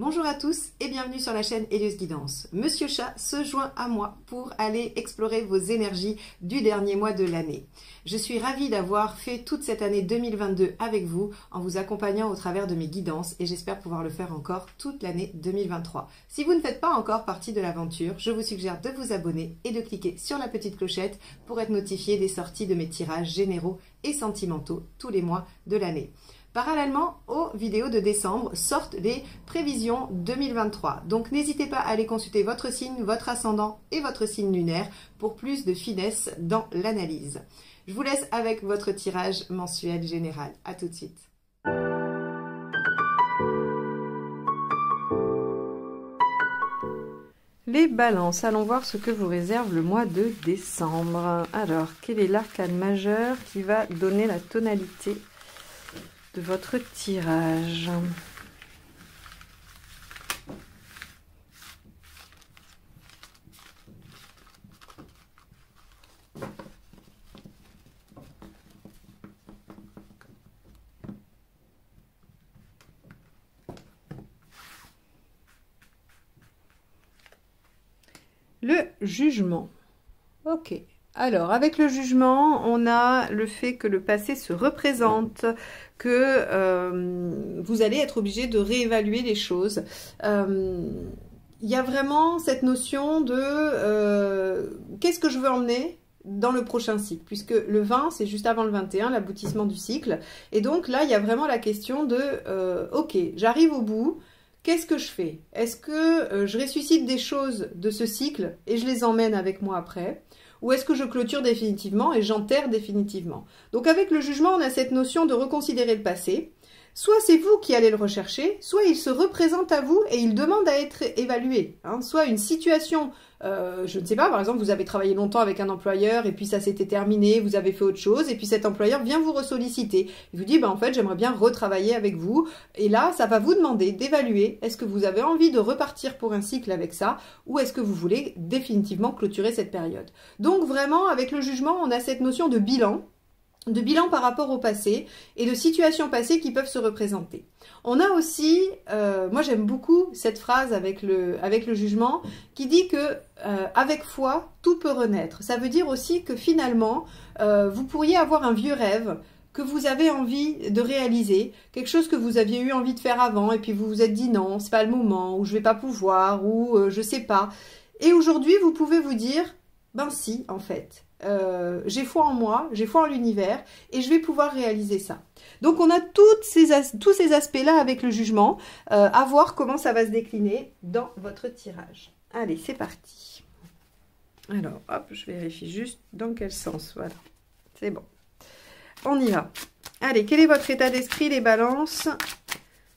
Bonjour à tous et bienvenue sur la chaîne Elios Guidance. Monsieur Chat se joint à moi pour aller explorer vos énergies du dernier mois de l'année. Je suis ravie d'avoir fait toute cette année 2022 avec vous en vous accompagnant au travers de mes guidances et j'espère pouvoir le faire encore toute l'année 2023. Si vous ne faites pas encore partie de l'aventure, je vous suggère de vous abonner et de cliquer sur la petite clochette pour être notifié des sorties de mes tirages généraux et sentimentaux tous les mois de l'année. Parallèlement aux vidéos de décembre sortent les prévisions 2023. Donc n'hésitez pas à aller consulter votre signe, votre ascendant et votre signe lunaire pour plus de finesse dans l'analyse. Je vous laisse avec votre tirage mensuel général. À tout de suite. Les balances, allons voir ce que vous réserve le mois de décembre. Alors, quel est l'arcane majeur qui va donner la tonalité de votre tirage? Le jugement. Ok. Alors, avec le jugement, on a le fait que le passé se représente, que vous allez être obligé de réévaluer les choses. Il y a vraiment cette notion de qu'est-ce que je veux emmener dans le prochain cycle, puisque le 20, c'est juste avant le 21, l'aboutissement du cycle. Et donc là, il y a vraiment la question de ok, j'arrive au bout. Qu'est-ce que je fais? Est-ce que je ressuscite des choses de ce cycle et je les emmène avec moi après? Ou est-ce que je clôture définitivement et j'enterre définitivement? Donc avec le jugement, on a cette notion de reconsidérer le passé. Soit c'est vous qui allez le rechercher, soit il se représente à vous et il demande à être évalué. Soit une situation, je ne sais pas, par exemple, vous avez travaillé longtemps avec un employeur et puis ça s'était terminé, vous avez fait autre chose et puis cet employeur vient vous ressolliciter. Il vous dit, en fait, j'aimerais bien retravailler avec vous. Et là, ça va vous demander d'évaluer, est-ce que vous avez envie de repartir pour un cycle avec ça ou est-ce que vous voulez définitivement clôturer cette période. Donc vraiment, avec le jugement, on a cette notion de bilan par rapport au passé et de situations passées qui peuvent se représenter. On a aussi, moi j'aime beaucoup cette phrase avec le jugement qui dit que avec foi, tout peut renaître. Ça veut dire aussi que finalement, vous pourriez avoir un vieux rêve que vous avez envie de réaliser, quelque chose que vous aviez eu envie de faire avant et puis vous vous êtes dit non, c'est pas le moment, ou je vais pas pouvoir, ou je sais pas. Et aujourd'hui, vous pouvez vous dire, ben si, en fait. J'ai foi en moi, j'ai foi en l'univers et je vais pouvoir réaliser ça. Donc on a tous ces aspects-là avec le jugement, à voir comment ça va se décliner dans votre tirage. Allez, c'est parti. Alors, hop, je vérifie juste dans quel sens, voilà. C'est bon. On y va. Allez, quel est votre état d'esprit, les balances,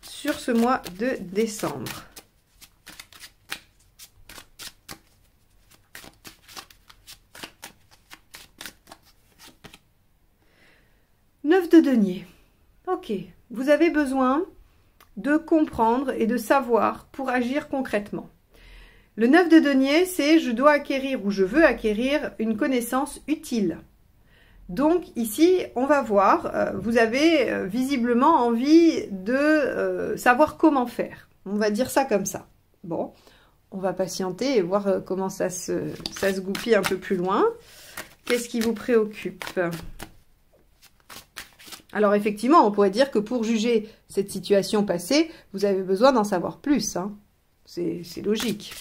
sur ce mois de décembre ? Neuf de denier. Ok, vous avez besoin de comprendre et de savoir pour agir concrètement. Le 9 de denier, c'est je dois acquérir ou je veux acquérir une connaissance utile. Donc ici, on va voir, vous avez visiblement envie de savoir comment faire. On va dire ça comme ça. Bon, on va patienter et voir comment ça se goupille un peu plus loin. Qu'est-ce qui vous préoccupe ? Alors effectivement, on pourrait dire que pour juger cette situation passée, vous avez besoin d'en savoir plus. C'est logique.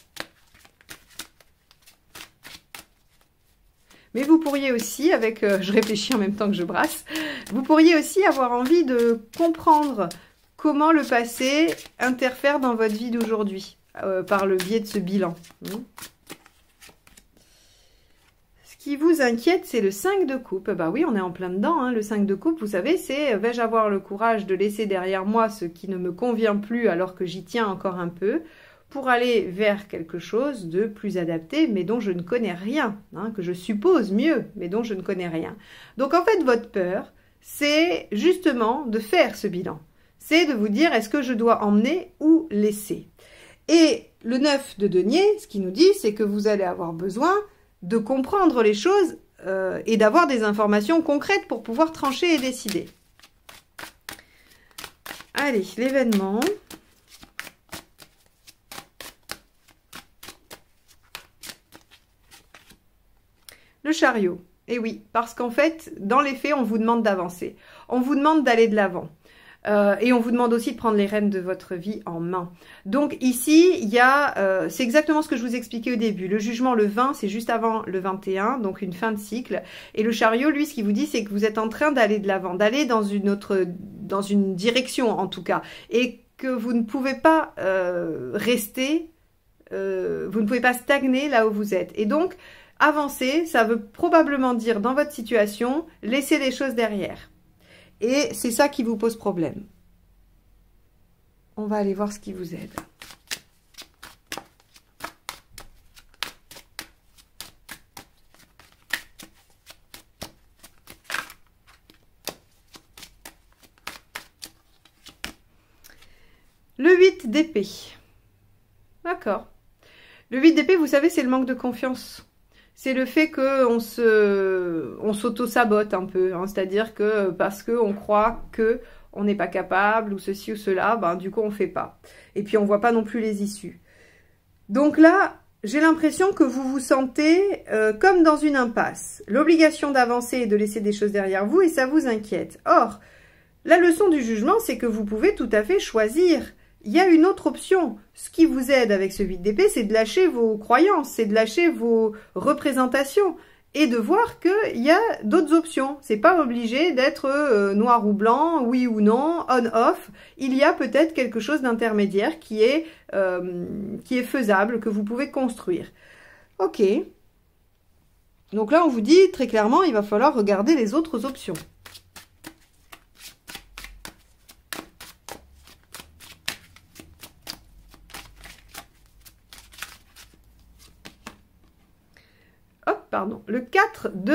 Mais vous pourriez aussi, je réfléchis en même temps que je brasse, vous pourriez aussi avoir envie de comprendre comment le passé interfère dans votre vie d'aujourd'hui, par le biais de ce bilan. Ce qui vous inquiète, c'est le 5 de coupe. Bah oui, on est en plein dedans. Le 5 de coupe, vous savez, c'est vais-je avoir le courage de laisser derrière moi ce qui ne me convient plus alors que j'y tiens encore un peu pour aller vers quelque chose de plus adapté, mais dont je ne connais rien, que je suppose mieux, mais dont je ne connais rien. Donc en fait, votre peur, c'est justement de faire ce bilan. C'est de vous dire, est-ce que je dois emmener ou laisser? Et le 9 de denier, ce qui nous dit, c'est que vous allez avoir besoin de comprendre les choses et d'avoir des informations concrètes pour pouvoir trancher et décider. Allez, l'événement. Le chariot. Et oui, parce qu'en fait, dans les faits, on vous demande d'avancer. On vous demande d'aller de l'avant. Et on vous demande aussi de prendre les rênes de votre vie en main. Donc ici, il y a, c'est exactement ce que je vous expliquais au début. Le jugement, le 20, c'est juste avant le 21, donc une fin de cycle. Et le chariot, lui, ce qu'il vous dit, c'est que vous êtes en train d'aller de l'avant, d'aller dans une direction en tout cas. Et que vous ne pouvez pas rester, vous ne pouvez pas stagner là où vous êtes. Et donc, avancer, ça veut probablement dire, dans votre situation, laisser les choses derrière. Et c'est ça qui vous pose problème. On va aller voir ce qui vous aide. Le 8 d'épée. D'accord. Le 8 d'épée, vous savez, c'est le manque de confiance. C'est le fait qu'on s'auto-sabote un peu, hein, c'est-à-dire que parce qu'on croit qu'on n'est pas capable ou ceci ou cela, ben, du coup on ne fait pas. Et puis on ne voit pas non plus les issues. Donc là, j'ai l'impression que vous vous sentez comme dans une impasse. L'obligation d'avancer et de laisser des choses derrière vous et ça vous inquiète. Or, la leçon du jugement, c'est que vous pouvez tout à fait choisir. Il y a une autre option. Ce qui vous aide avec ce 8 d'épée, c'est de lâcher vos croyances, c'est de lâcher vos représentations et de voir qu'il y a d'autres options. C'est pas obligé d'être noir ou blanc, oui ou non, on-off. Il y a peut-être quelque chose d'intermédiaire qui est faisable, que vous pouvez construire. Ok. Donc là, on vous dit très clairement, il va falloir regarder les autres options. Pardon, le 4 de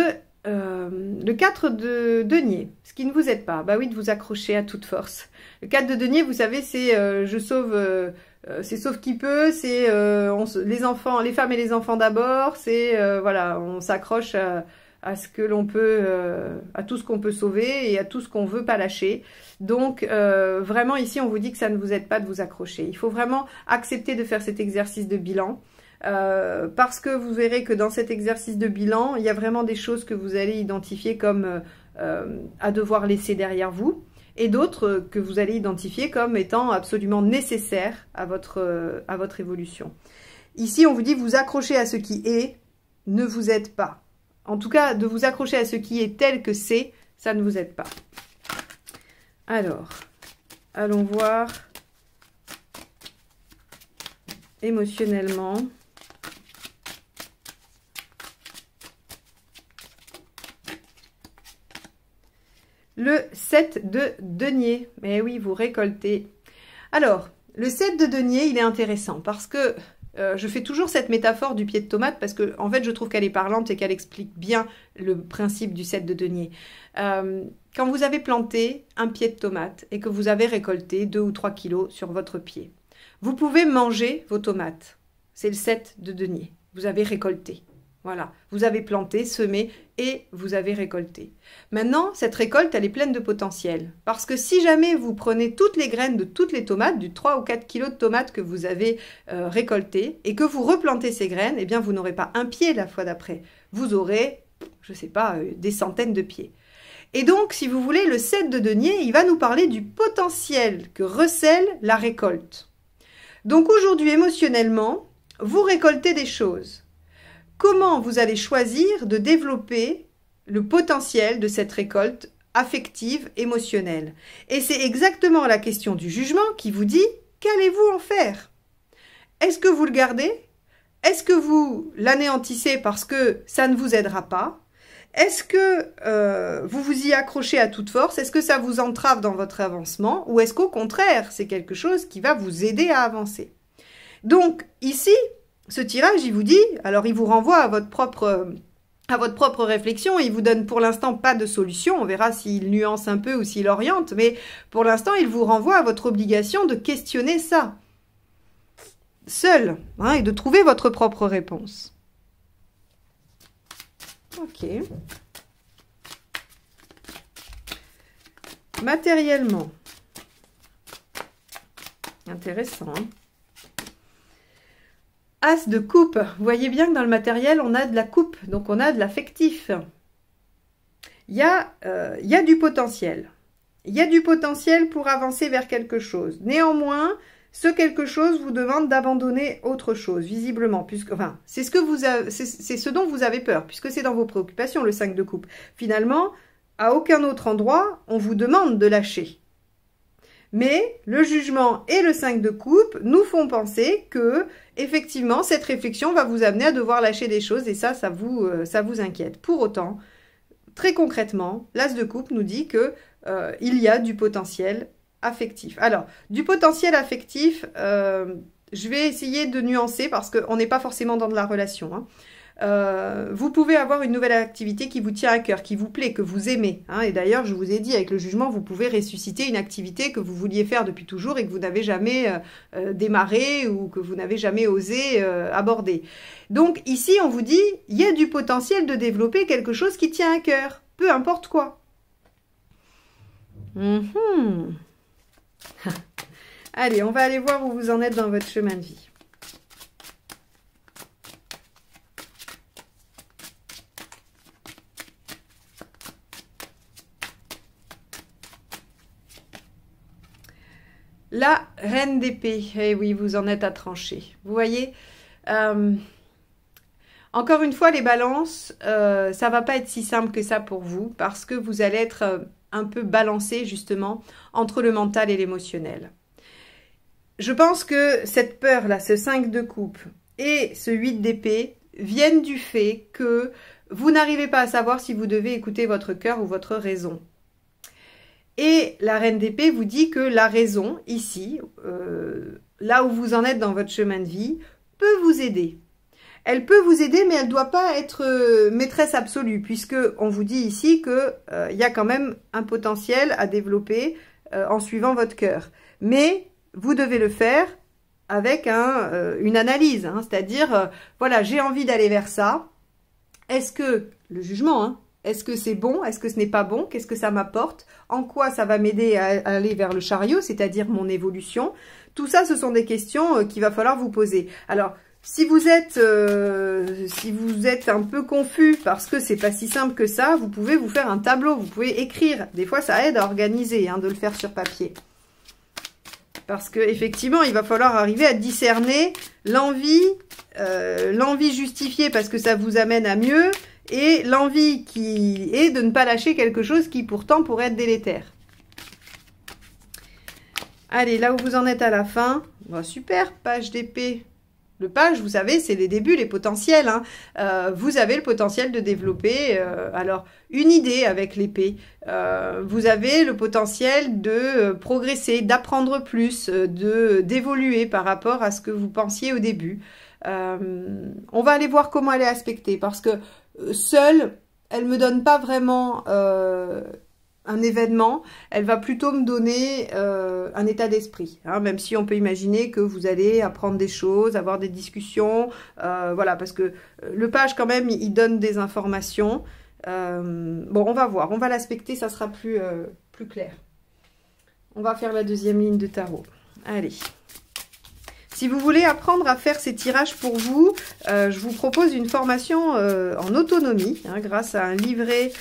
denier, ce qui ne vous aide pas, bah oui, de vous accrocher à toute force. Le 4 de denier, vous savez, c'est je sauve, c'est sauve qui peut, c'est les enfants, les femmes et les enfants d'abord, c'est voilà, on s'accroche à ce que l'on peut, à tout ce qu'on peut sauver et à tout ce qu'on veut pas lâcher. Donc vraiment ici, on vous dit que ça ne vous aide pas de vous accrocher. Il faut vraiment accepter de faire cet exercice de bilan. Parce que vous verrez que dans cet exercice de bilan, il y a vraiment des choses que vous allez identifier comme à devoir laisser derrière vous et d'autres que vous allez identifier comme étant absolument nécessaires à votre évolution. Ici, on vous dit vous accrocher à ce qui est ne vous aide pas. En tout cas, de vous accrocher à ce qui est tel que c'est, ça ne vous aide pas. Alors, allons voir émotionnellement. Le 7 de denier. Mais oui, vous récoltez. Alors, le 7 de denier, il est intéressant parce que je fais toujours cette métaphore du pied de tomate parce que, en fait, je trouve qu'elle est parlante et qu'elle explique bien le principe du 7 de denier. Quand vous avez planté un pied de tomate et que vous avez récolté 2 ou 3 kilos sur votre pied, vous pouvez manger vos tomates. C'est le 7 de denier. Vous avez récolté. Voilà, vous avez planté, semé et vous avez récolté. Maintenant, cette récolte, elle est pleine de potentiel. Parce que si jamais vous prenez toutes les graines de toutes les tomates, du 3 ou 4 kilos de tomates que vous avez récoltées, et que vous replantez ces graines, eh bien, vous n'aurez pas un pied la fois d'après. Vous aurez, je ne sais pas, des centaines de pieds. Et donc, si vous voulez, le 7 de denier, il va nous parler du potentiel que recèle la récolte. Donc aujourd'hui, émotionnellement, vous récoltez des choses. Comment vous allez choisir de développer le potentiel de cette récolte affective, émotionnelle? Et c'est exactement la question du jugement qui vous dit qu'allez-vous en faire? Est-ce que vous le gardez? Est-ce que vous l'anéantissez parce que ça ne vous aidera pas? Est-ce que vous vous y accrochez à toute force? Est-ce que ça vous entrave dans votre avancement? Ou est-ce qu'au contraire, c'est quelque chose qui va vous aider à avancer? Donc ici, ce tirage, il vous dit, alors il vous renvoie à votre propre réflexion, il vous donne pour l'instant pas de solution, on verra s'il nuance un peu ou s'il oriente, mais pour l'instant, il vous renvoie à votre obligation de questionner ça, seul, hein, et de trouver votre propre réponse. Ok. Matériellement. Intéressant, hein. As de coupe. Vous voyez bien que dans le matériel, on a de la coupe, donc on a de l'affectif. Il y a du potentiel. Il y a du potentiel pour avancer vers quelque chose. Néanmoins, ce quelque chose vous demande d'abandonner autre chose, visiblement, puisque, enfin, c'est ce dont vous avez peur, puisque c'est dans vos préoccupations, le 5 de coupe. Finalement, à aucun autre endroit, on vous demande de lâcher. Mais le jugement et le 5 de coupe nous font penser que, effectivement, cette réflexion va vous amener à devoir lâcher des choses, et ça vous inquiète. Pour autant, très concrètement, l'As de coupe nous dit que il y a du potentiel affectif. Alors, du potentiel affectif, je vais essayer de nuancer parce qu'on n'est pas forcément dans de la relation. Hein. Vous pouvez avoir une nouvelle activité qui vous tient à cœur, qui vous plaît, que vous aimez. Hein. Et d'ailleurs, je vous ai dit, avec le jugement, vous pouvez ressusciter une activité que vous vouliez faire depuis toujours et que vous n'avez jamais démarré ou que vous n'avez jamais osé aborder. Donc ici, on vous dit, il y a du potentiel de développer quelque chose qui tient à cœur, peu importe quoi. Allez, on va aller voir où vous en êtes dans votre chemin de vie. La reine d'épée, eh oui, vous en êtes à trancher. Vous voyez, encore une fois, les balances, ça va pas être si simple que ça pour vous, parce que vous allez être un peu balancé, justement, entre le mental et l'émotionnel. Je pense que cette peur-là, ce 5 de coupe et ce 8 d'épée, viennent du fait que vous n'arrivez pas à savoir si vous devez écouter votre cœur ou votre raison. Et la reine d'épée vous dit que la raison, ici, là où vous en êtes dans votre chemin de vie, peut vous aider. Elle peut vous aider, mais elle ne doit pas être maîtresse absolue, puisque on vous dit ici qu'il y a quand même un potentiel à développer en suivant votre cœur. Mais vous devez le faire avec une analyse, hein, c'est-à-dire, voilà, j'ai envie d'aller vers ça. Est-ce que, le jugement, hein, est-ce que c'est bon? Est-ce que ce n'est pas bon? Qu'est-ce que ça m'apporte? En quoi ça va m'aider à aller vers le chariot, c'est-à-dire mon évolution? Tout ça, ce sont des questions qu'il va falloir vous poser. Alors, si vous êtes un peu confus parce que c'est pas si simple que ça, vous pouvez vous faire un tableau, vous pouvez écrire. Des fois, ça aide à organiser, hein, de le faire sur papier. Parce que effectivement, il va falloir arriver à discerner l'envie justifiée parce que ça vous amène à mieux, et l'envie qui est de ne pas lâcher quelque chose qui pourtant pourrait être délétère. Allez, là où vous en êtes à la fin, bon, super, page d'épée. Le page, vous savez, c'est les débuts, les potentiels. Hein. Vous avez le potentiel de développer alors une idée avec l'épée. Vous avez le potentiel de progresser, d'apprendre plus, d'évoluer par rapport à ce que vous pensiez au début. On va aller voir comment elle est aspectée parce que seule, elle me donne pas vraiment un événement, elle va plutôt me donner un état d'esprit, hein, même si on peut imaginer que vous allez apprendre des choses, avoir des discussions, voilà, parce que le page quand même, il donne des informations. Bon, on va voir, on va l'aspecter, ça sera plus clair. On va faire la deuxième ligne de tarot. Allez. Si vous voulez apprendre à faire ces tirages pour vous, je vous propose une formation en autonomie, hein, grâce à un livret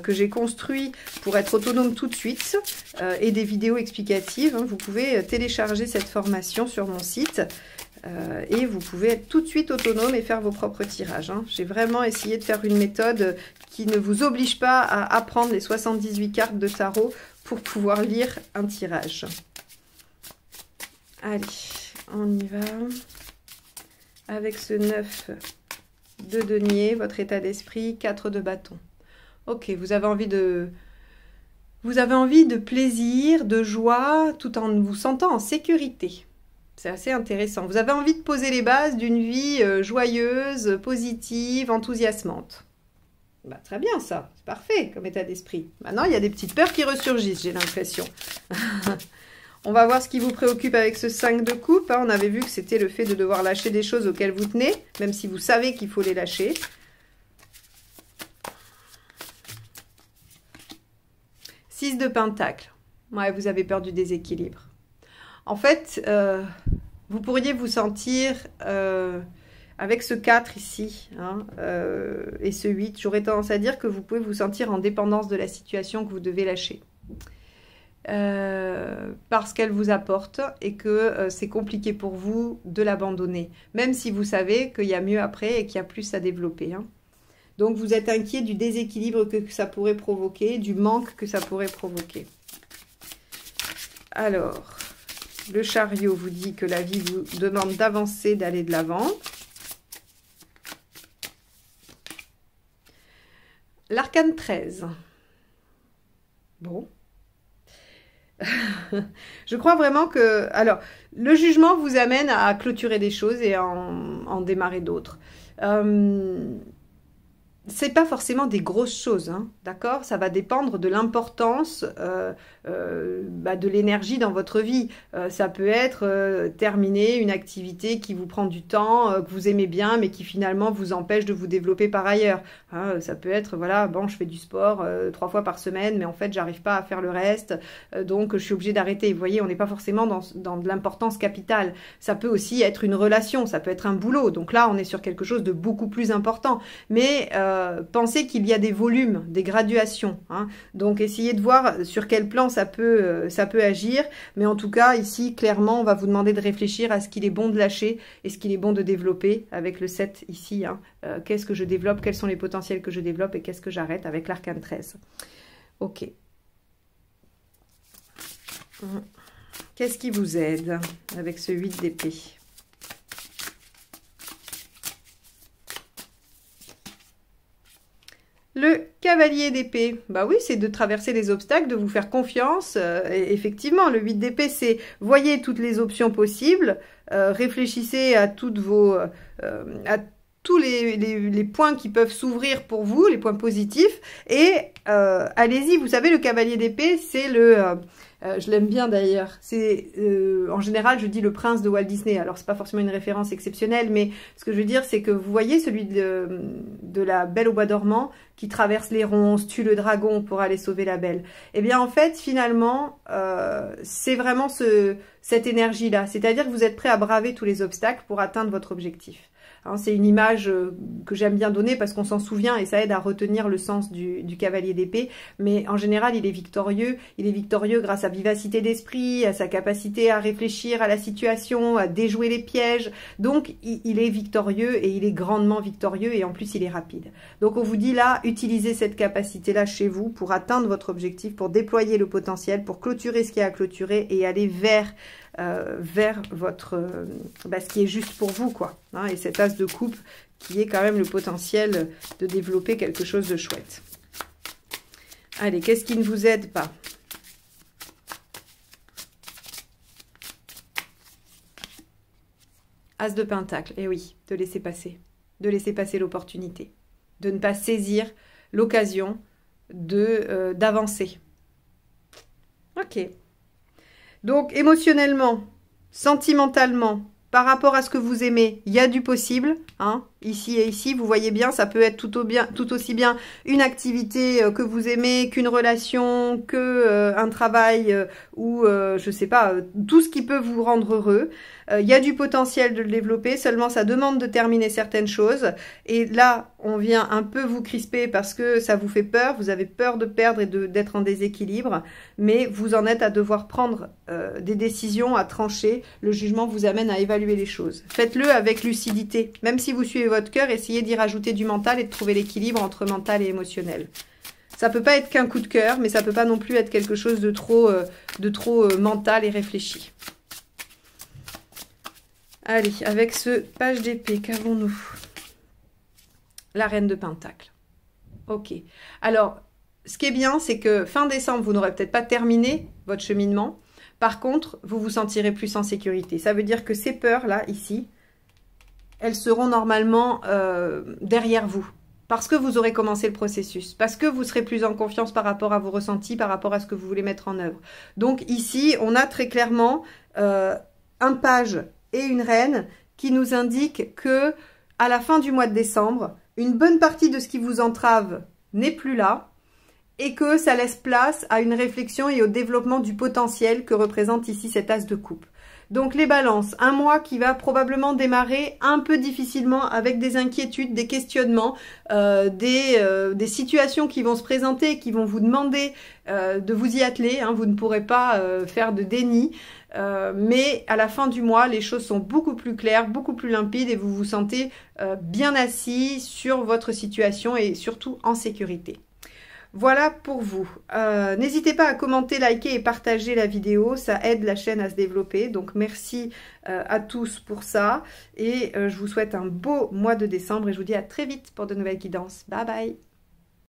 que j'ai construit pour être autonome tout de suite et des vidéos explicatives. Hein. Vous pouvez télécharger cette formation sur mon site et vous pouvez être tout de suite autonome et faire vos propres tirages. Hein. J'ai vraiment essayé de faire une méthode qui ne vous oblige pas à apprendre les 78 cartes de tarot pour pouvoir lire un tirage. Allez. On y va avec ce 9 de denier, votre état d'esprit, 4 de bâton. Ok, vous avez envie de plaisir, de joie, tout en vous sentant en sécurité. C'est assez intéressant. Vous avez envie de poser les bases d'une vie joyeuse, positive, enthousiasmante. Bah, très bien ça, c'est parfait comme état d'esprit. Maintenant, il y a des petites peurs qui ressurgissent, j'ai l'impression. On va voir ce qui vous préoccupe avec ce 5 de coupe. On avait vu que c'était le fait de devoir lâcher des choses auxquelles vous tenez, même si vous savez qu'il faut les lâcher. 6 de pentacle. Ouais, vous avez peur du déséquilibre. En fait, vous pourriez vous sentir avec ce 4 ici, hein, et ce 8, j'aurais tendance à dire que vous pouvez vous sentir en dépendance de la situation que vous devez lâcher. Parce qu'elle vous apporte et que c'est compliqué pour vous de l'abandonner, même si vous savez qu'il y a mieux après et qu'il y a plus à développer, hein. Donc vous êtes inquiet du déséquilibre que ça pourrait provoquer, du manque que ça pourrait provoquer. Alors, le chariot vous dit que la vie vous demande d'avancer, d'aller de l'avant. L'arcane 13. Bon. Je crois vraiment que... Alors, le jugement vous amène à clôturer des choses et en démarrer d'autres. C'est pas forcément des grosses choses, hein, d'accord? Ça va dépendre de l'importance de l'énergie dans votre vie. Ça peut être terminer une activité qui vous prend du temps, que vous aimez bien, mais qui finalement vous empêche de vous développer par ailleurs. Hein, ça peut être, voilà, bon, je fais du sport 3 fois par semaine, mais en fait, j'arrive pas à faire le reste, donc je suis obligée d'arrêter. Vous voyez, on n'est pas forcément dans de l'importance capitale. Ça peut aussi être une relation, ça peut être un boulot. Donc là, on est sur quelque chose de beaucoup plus important. Mais pensez qu'il y a des volumes, des graduations, hein. Donc essayez de voir sur quel plan ça peut agir, mais en tout cas ici clairement on va vous demander de réfléchir à ce qu'il est bon de lâcher et ce qu'il est bon de développer avec le 7 ici, hein. Qu'est-ce que je développe, quels sont les potentiels que je développe et qu'est-ce que j'arrête avec l'arcane 13. Ok. Qu'est-ce qui vous aide avec ce 8 d'épée? Le cavalier d'épée, bah oui, c'est de traverser les obstacles, de vous faire confiance. Et effectivement, le 8 d'épée, c'est voyez toutes les options possibles, réfléchissez à toutes vos, à tous les points qui peuvent s'ouvrir pour vous, les points positifs, et allez-y. Vous savez, le cavalier d'épée, c'est le... je l'aime bien d'ailleurs. C'est en général, je dis le prince de Walt Disney. Alors, c'est pas forcément une référence exceptionnelle, mais ce que je veux dire, c'est que vous voyez celui de la Belle au bois dormant qui traverse les ronces, tue le dragon pour aller sauver la Belle. Eh bien, en fait, finalement, c'est vraiment cette énergie-là. C'est-à-dire que vous êtes prêt à braver tous les obstacles pour atteindre votre objectif. C'est une image que j'aime bien donner parce qu'on s'en souvient et ça aide à retenir le sens du cavalier d'épée. Mais en général, il est victorieux. Il est victorieux grâce à sa vivacité d'esprit, à sa capacité à réfléchir à la situation, à déjouer les pièges. Donc, il est victorieux et il est grandement victorieux et en plus, il est rapide. Donc, on vous dit là, utilisez cette capacité-là chez vous pour atteindre votre objectif, pour déployer le potentiel, pour clôturer ce qu'il y a à clôturer et aller vers votre ce qui est juste pour vous, quoi, hein, et cet as de coupe qui est quand même le potentiel de développer quelque chose de chouette. Allez, qu'est-ce qui ne vous aide pas? As de pentacle, et oui, de laisser passer l'opportunité, de ne pas saisir l'occasion d'avancer. Ok. Donc, émotionnellement, sentimentalement, par rapport à ce que vous aimez, il y a du possible, hein, ici et ici, vous voyez bien, ça peut être tout aussi bien une activité que vous aimez, qu'une relation, un travail ou, je sais pas, tout ce qui peut vous rendre heureux. Il y a du potentiel de le développer, seulement ça demande de terminer certaines choses. Et là, on vient un peu vous crisper parce que ça vous fait peur, vous avez peur de perdre et d'être en déséquilibre, mais vous en êtes à devoir prendre des décisions, à trancher. Le jugement vous amène à évaluer les choses. Faites-le avec lucidité. Même si vous suivez votre cœur, essayez d'y rajouter du mental et de trouver l'équilibre entre mental et émotionnel. Ça peut pas être qu'un coup de cœur, mais ça peut pas non plus être quelque chose de trop mental et réfléchi. Allez, avec ce page d'épée, qu'avons-nous? La reine de pentacle. Ok. Alors, ce qui est bien, c'est que fin décembre, vous n'aurez peut-être pas terminé votre cheminement. Par contre, vous vous sentirez plus en sécurité. Ça veut dire que ces peurs-là, ici, elles seront normalement derrière vous. Parce que vous aurez commencé le processus. Parce que vous serez plus en confiance par rapport à vos ressentis, par rapport à ce que vous voulez mettre en œuvre. Donc ici, on a très clairement un page et une reine qui nous indique que à la fin du mois de décembre, une bonne partie de ce qui vous entrave n'est plus là et que ça laisse place à une réflexion et au développement du potentiel que représente ici cet as de coupe. Donc les balances, un mois qui va probablement démarrer un peu difficilement avec des inquiétudes, des questionnements, des situations qui vont se présenter, qui vont vous demander de vous y atteler, hein, vous ne pourrez pas faire de déni, mais à la fin du mois, les choses sont beaucoup plus claires, beaucoup plus limpides et vous vous sentez bien assis sur votre situation et surtout en sécurité. Voilà pour vous. N'hésitez pas à commenter, liker et partager la vidéo. Ça aide la chaîne à se développer. Donc, merci à tous pour ça. Et je vous souhaite un beau mois de décembre. Et je vous dis à très vite pour de nouvelles guidances. Bye bye.